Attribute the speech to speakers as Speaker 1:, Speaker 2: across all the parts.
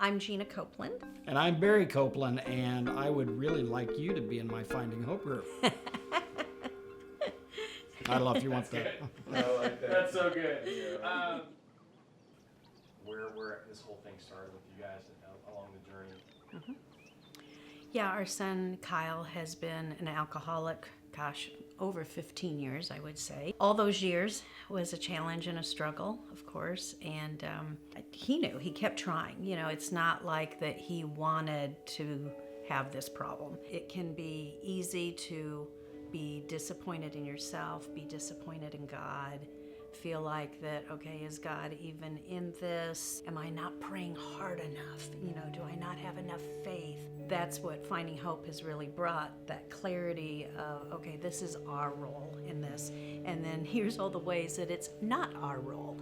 Speaker 1: I'm Gina Copeland.
Speaker 2: And I'm Barry Copeland, and I would really like you to be in my Finding Hope group. I don't know if you want that.
Speaker 3: I like that.
Speaker 4: That's so good.
Speaker 3: Yeah.
Speaker 4: Where this whole thing started with you guys along the journey.
Speaker 1: Yeah, our son Kyle has been an alcoholic, over 15 years, I would say. All those years was a challenge and a struggle, of course, and he knew, he kept trying. You know, it's not like that he wanted to have this problem. It can be easy to be disappointed in yourself, be disappointed in God, feel like that, okay, is God even in this? Am I not praying hard enough? You know, do I not have enough faith? That's what Finding Hope has really brought, that clarity of, okay, this is our role in this. And then here's all the ways that it's not our role.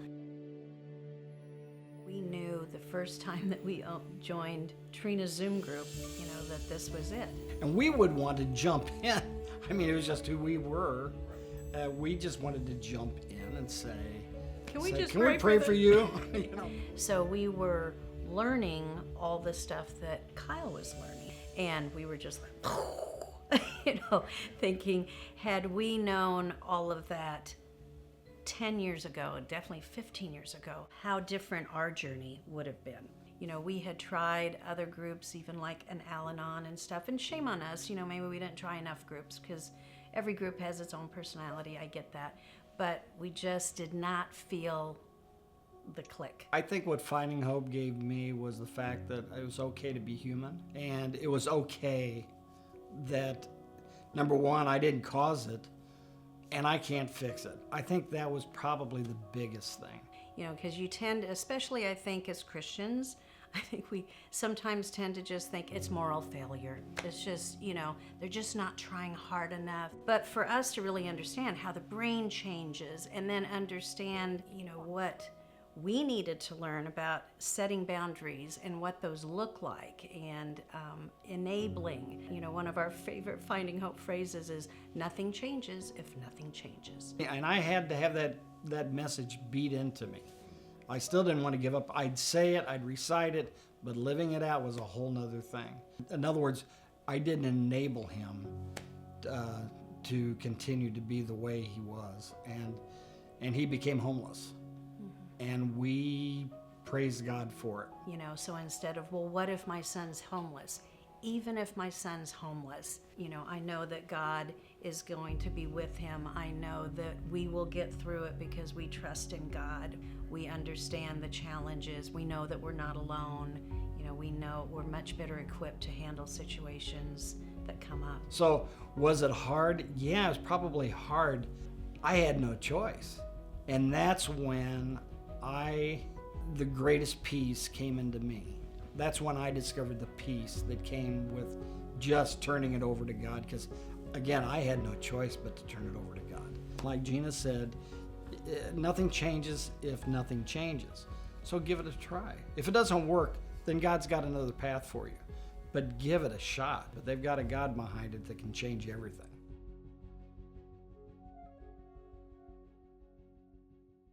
Speaker 1: We knew the first time that we joined Trina's Zoom group, you know, that this was it.
Speaker 2: And we would want to jump in. I mean, it was just who we were. We just wanted to jump in and say,
Speaker 1: Can we
Speaker 2: pray for you? You know?
Speaker 1: So we were learning all the stuff that Kyle was learning. And we were just like, you know, thinking, had we known all of that 10 years ago, definitely 15 years ago, how different our journey would have been. You know, we had tried other groups, even like an Al-Anon and stuff, and shame on us, you know, maybe we didn't try enough groups because every group has its own personality, I get that. But we just did not feel the click.
Speaker 2: I think what Finding Hope gave me was the fact that it was okay to be human, and it was okay that, number one, I didn't cause it, and I can't fix it. I think that was probably the biggest thing.
Speaker 1: You know, because you tend, especially I think as Christians, I think we sometimes tend to just think it's moral failure. It's just, you know, they're just not trying hard enough. But for us to really understand how the brain changes and then understand, you know, what we needed to learn about setting boundaries and what those look like and enabling. You know, one of our favorite Finding Hope phrases is, nothing changes if nothing changes.
Speaker 2: And I had to have that message beat into me. I still didn't want to give up. I'd say it, I'd recite it, but living it out was a whole nother thing. In other words, I didn't enable him to continue to be the way he was. And he became homeless. And we praise God for it.
Speaker 1: You know, so instead of, well, what if my son's homeless? Even if my son's homeless, you know, I know that God is going to be with him. I know that we will get through it because we trust in God. We understand the challenges. We know that we're not alone. You know, we know we're much better equipped to handle situations that come up.
Speaker 2: So was it hard? Yeah, it was probably hard. I had no choice. And that's when the greatest peace came into me. That's when I discovered the peace that came with just turning it over to God, because again, I had no choice but to turn it over to God. Like Gina said, nothing changes if nothing changes. So give it a try. If it doesn't work, then God's got another path for you. But give it a shot. But they've got a God behind it that can change everything.